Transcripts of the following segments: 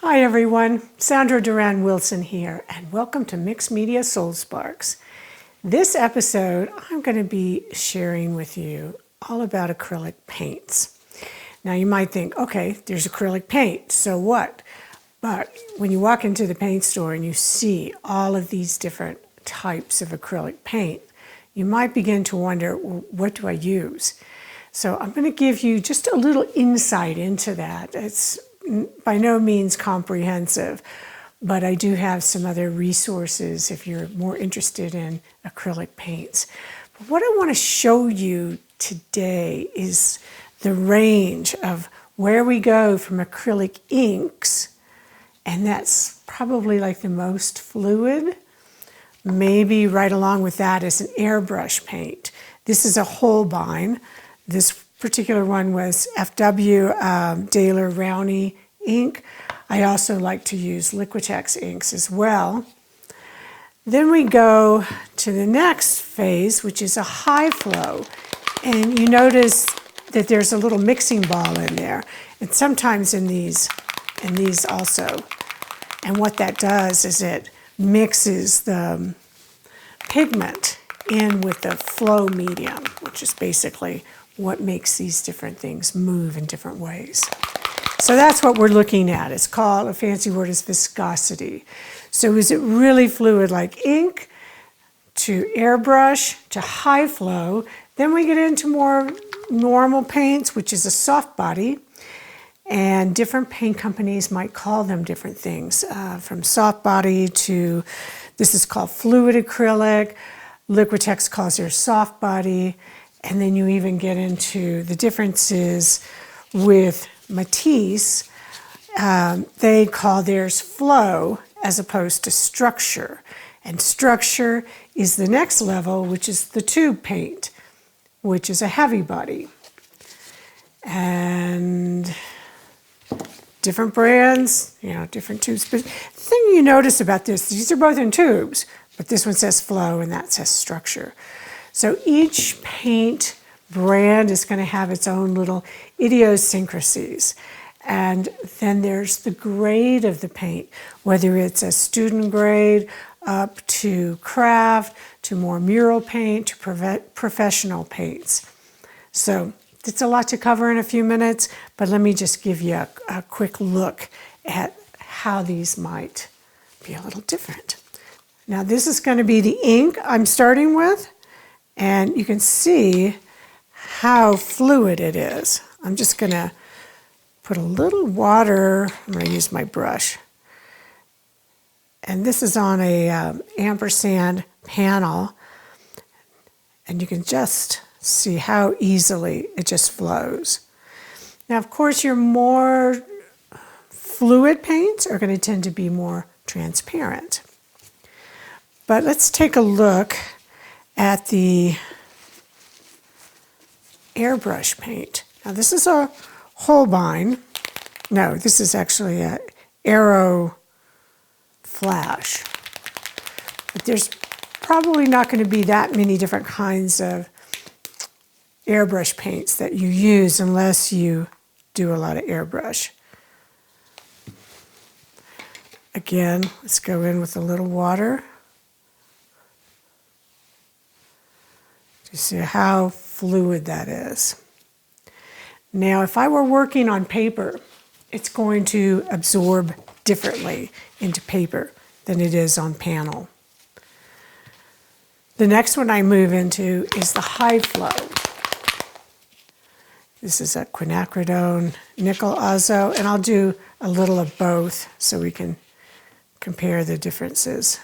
Hi everyone, Sandra Duran Wilson here, and welcome to Mixed Media Soul Sparks. This episode, I'm going to be sharing with you all about acrylic paints. Now you might think, okay, there's acrylic paint, so what? But when you walk into the paint store and you see all of these different types of acrylic paint, you might begin to wonder, well, what do I use? So I'm going to give you just a little insight into that. It's by no means comprehensive, but I do have some other resources if you're more interested in acrylic paints. But what I want to show you today is the range of where we go from acrylic inks, and that's probably like the most fluid. Maybe right along with that is an airbrush paint. This is a Holbein. This particular one was FW Daler Rowney ink. I also like to use Liquitex inks as well. Then we go to the next phase, which is a high flow. And you notice that there's a little mixing ball in there. And sometimes in these also. And what that does is it mixes the pigment in with the flow medium, which is basically what makes these different things move in different ways. So that's what we're looking at. It's called, a fancy word is viscosity. So is it really fluid like ink, to airbrush, to high flow? Then we get into more normal paints, which is a soft body. And different paint companies might call them different things, from soft body to, this is called fluid acrylic. Liquitex calls theirs soft body. And then you even get into the differences with Matisse. They call theirs flow as opposed to structure. And structure is the next level, which is the tube paint, which is a heavy body. And different brands, different tubes. But the thing you notice about this, these are both in tubes, but this one says flow and that says structure. So each paint brand is going to have its own little idiosyncrasies. And then there's the grade of the paint, whether it's a student grade up to craft, to more mural paint, to professional paints. So it's a lot to cover in a few minutes, but let me just give you a quick look at how these might be a little different. Now this is going to be the ink I'm starting with. And you can see how fluid it is. I'm just going to put a little water. I'm going to use my brush. And this is on a ampersand panel. And you can just see how easily it just flows. Now, of course, your more fluid paints are going to tend to be more transparent. But let's take a look at the airbrush paint. Now this is a Holbein. No, this is actually a Aero Flash. But there's probably not going to be that many different kinds of airbrush paints that you use unless you do a lot of airbrush. Again, let's go in with a little water. You see how fluid that is. Now, if I were working on paper, it's going to absorb differently into paper than it is on panel. The next one I move into is the high flow. This is a quinacridone nickel azo, and I'll do a little of both so we can compare the differences.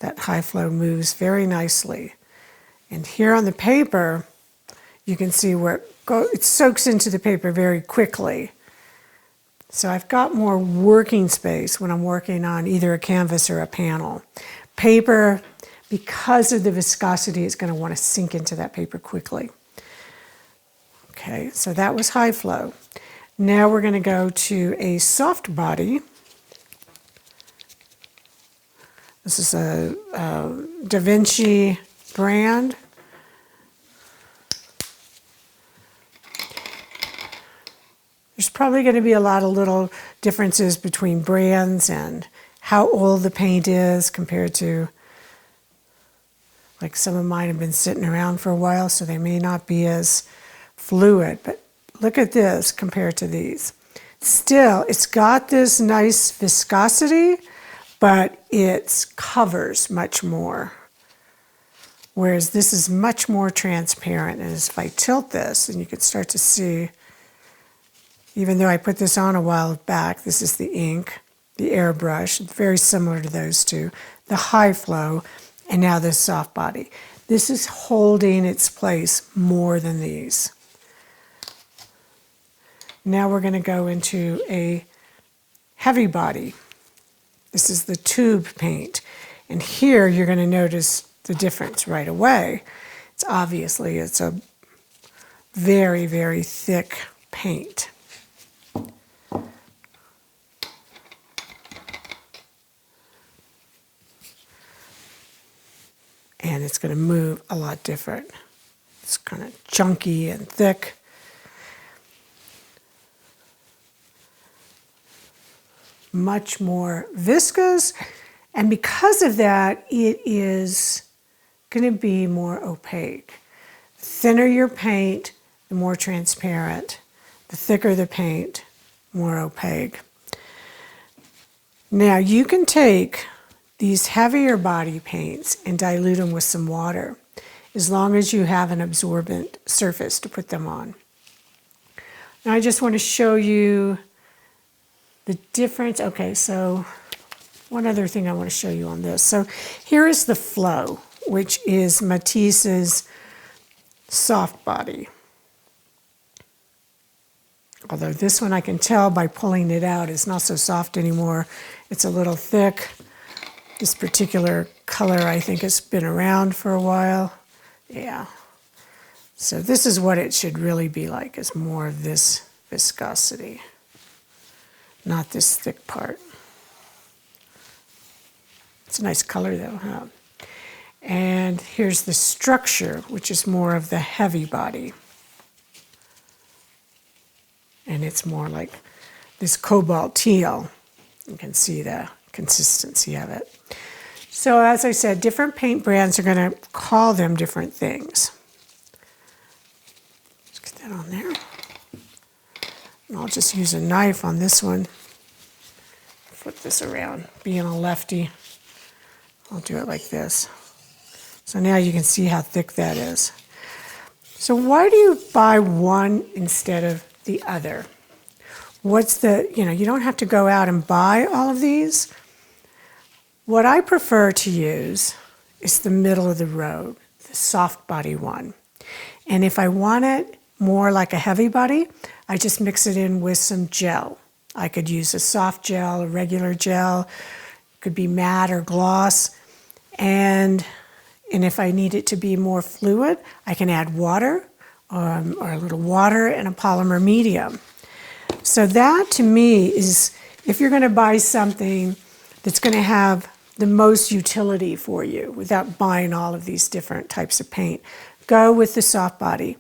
That high flow moves very nicely. And here on the paper, you can see where it soaks into the paper very quickly. So I've got more working space when I'm working on either a canvas or a panel. Paper, because of the viscosity, is going to want to sink into that paper quickly. Okay, so that was high flow. Now we're going to go to a soft body. This is a Da Vinci brand. There's probably going to be a lot of little differences between brands and how old the paint is compared to, like some of mine have been sitting around for a while, so they may not be as fluid. But look at this compared to these. Still, it's got this nice viscosity, but it covers much more. Whereas this is much more transparent. And if I tilt this, and you can start to see, even though I put this on a while back, this is the ink, the airbrush, very similar to those two, the high flow, and now this soft body. This is holding its place more than these. Now we're going to go into a heavy body. This is the tube paint. And here you're going to notice the difference right away. It's obviously, it's a very, very thick paint. And it's going to move a lot different. It's kind of chunky and thick. Much more viscous, and because of that, it is going to be more opaque. The thinner your paint, the more transparent. The thicker the paint, more opaque. Now you can take these heavier body paints and dilute them with some water, as long as you have an absorbent surface to put them on. Now I just want to show you the difference. Okay, so one other thing I want to show you on this. So here is the flow, which is Matisse's soft body. Although this one I can tell by pulling it out, it's not so soft anymore. It's a little thick. This particular color I think has been around for a while. Yeah. So this is what it should really be like, is more of this viscosity. Not this thick part. It's a nice color though, huh? And here's the structure, which is more of the heavy body. And it's more like this cobalt teal. You can see the consistency of it. So as I said, different paint brands are going to call them different things. Let's get that on there. And I'll just use a knife on this one. Flip this around. Being a lefty, I'll do it like this. So now you can see how thick that is. So why do you buy one instead of the other? What's the, you don't have to go out and buy all of these. What I prefer to use is the middle of the road, the soft body one. And if I want it more like a heavy body, I just mix it in with some gel. I could use a soft gel, a regular gel, it could be matte or gloss. And if I need it to be more fluid, I can add water or a little water and a polymer medium. So that to me is, if you're going to buy something that's going to have the most utility for you without buying all of these different types of paint, go with the soft body.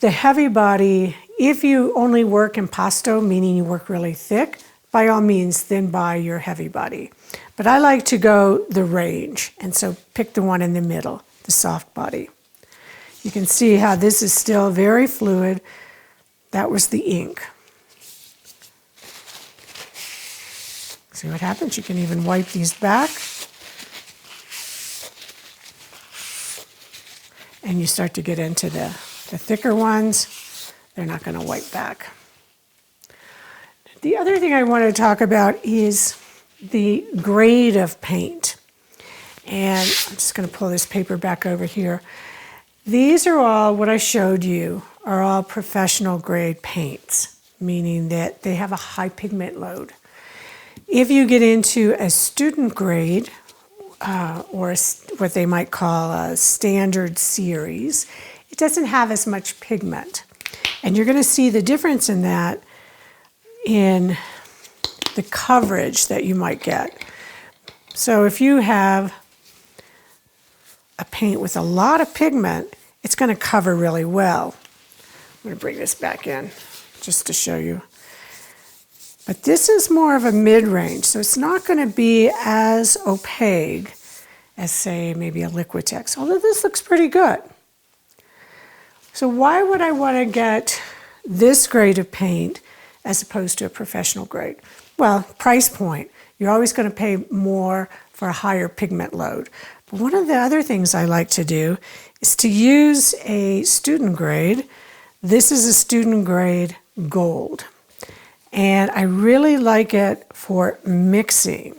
The heavy body, if you only work impasto, meaning you work really thick, by all means, then buy your heavy body. But I like to go the range, and so pick the one in the middle, the soft body. You can see how this is still very fluid. That was the ink. See what happens? You can even wipe these back. And you start to get into the thicker ones. They're not going to wipe back. The other thing I want to talk about is the grade of paint. And I'm just going to pull this paper back over here. These are all, what I showed you, are all professional grade paints, meaning that they have a high pigment load. If you get into a student grade, or what they might call a standard series, it doesn't have as much pigment. And you're going to see the difference in that in the coverage that you might get. So if you have a paint with a lot of pigment, it's going to cover really well. I'm going to bring this back in just to show you. But this is more of a mid-range, so it's not going to be as opaque as, say, maybe a Liquitex, although this looks pretty good. So why would I want to get this grade of paint as opposed to a professional grade? Well, price point. You're always going to pay more for a higher pigment load. But one of the other things I like to do is to use a student grade. This is a student grade gold. And I really like it for mixing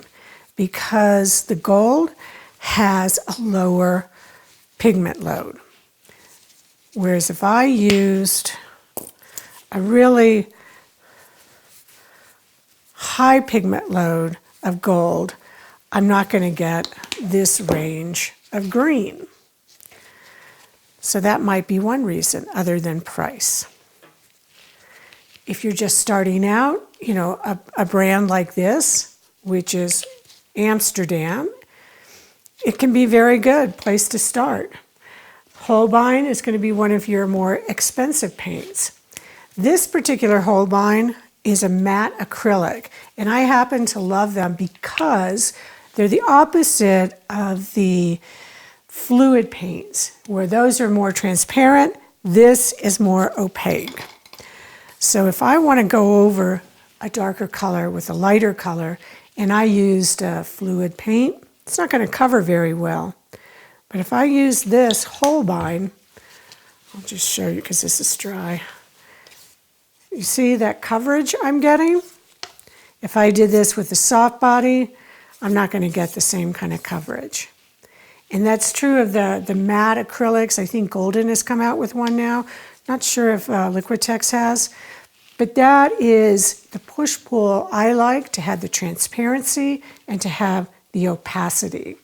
because the gold has a lower pigment load. Whereas if I used a really high pigment load of gold, I'm not going to get this range of green. So that might be one reason other than price. If you're just starting out, you know, a brand like this, which is Amsterdam, it can be a very good place to start. Holbein is going to be one of your more expensive paints. This particular Holbein is a matte acrylic, and I happen to love them because they're the opposite of the fluid paints, where those are more transparent. This is more opaque. So if I want to go over a darker color with a lighter color, and I used a fluid paint, it's not going to cover very well. But if I use this Holbein, I'll just show you because this is dry. You see that coverage I'm getting? If I did this with a soft body, I'm not going to get the same kind of coverage. And that's true of the matte acrylics. I think Golden has come out with one now. Not sure if Liquitex has. But that is the push-pull I like, to have the transparency and to have the opacity.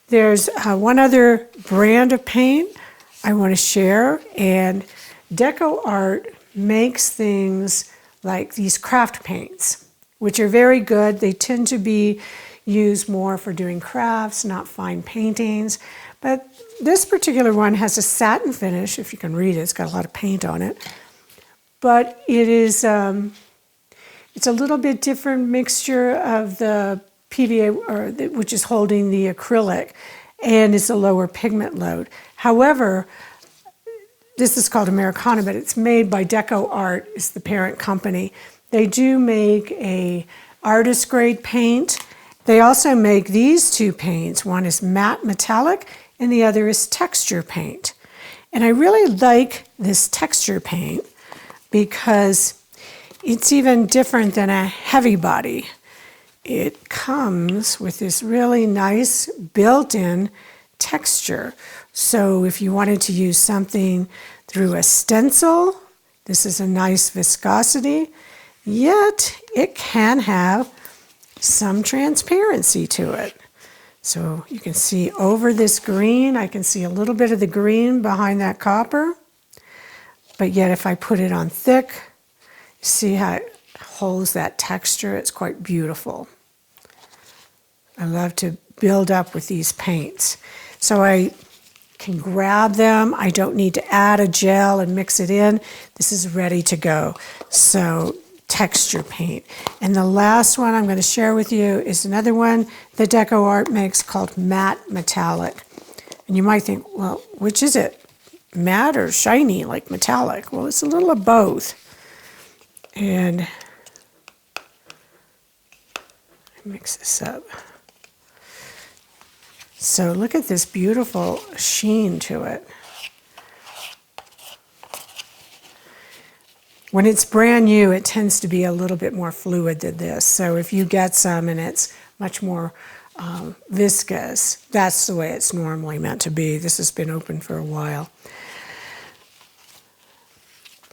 There's one other brand of paint I want to share, and Deco Art makes things like these craft paints, which are very good. They tend to be used more for doing crafts, not fine paintings. But this particular one has a satin finish. If you can read it, it's got a lot of paint on it. But it is, it's a little bit different mixture of the PVA, which is holding the acrylic, and it's a lower pigment load. However, this is called Americana, but it's made by Deco Art, is the parent company. They do make a artist grade paint. They also make these two paints. One is matte metallic and the other is texture paint. And I really like this texture paint because it's even different than a heavy body. It comes with this really nice built-in texture. So if you wanted to use something through a stencil, this is a nice viscosity, yet it can have some transparency to it. So you can see over this green, I can see a little bit of the green behind that copper. But yet if I put it on thick, see how it holds that texture? It's quite beautiful. I love to build up with these paints. So I can grab them. I don't need to add a gel and mix it in. This is ready to go. So texture paint. And the last one I'm going to share with you is another one that Deco Art makes called matte metallic. And you might think, well, which is it? Matte or shiny like metallic? Well, it's a little of both. And mix this up. So look at this beautiful sheen to it. When it's brand new, it tends to be a little bit more fluid than this. So if you get some and it's much more viscous, that's the way it's normally meant to be. This has been open for a while.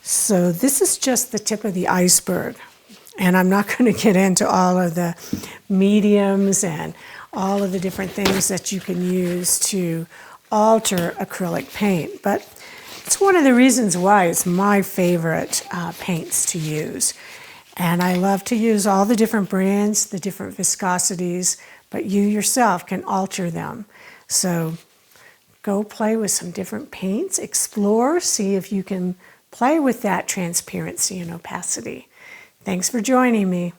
So this is just the tip of the iceberg. And I'm not going to get into all of the mediums and all of the different things that you can use to alter acrylic paint. But it's one of the reasons why it's my favorite paints to use. And I love to use all the different brands, the different viscosities, but you yourself can alter them. So Go play with some different paints, explore, see if you can play with that transparency and opacity. Thanks for joining me.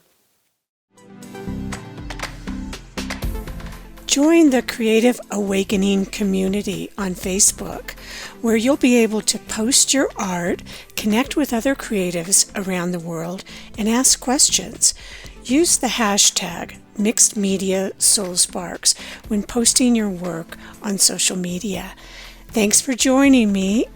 Join the Creative Awakening community on Facebook, where you'll be able to post your art, connect with other creatives around the world, and ask questions. Use the hashtag #MixedMediaSoulSparks when posting your work on social media. Thanks for joining me.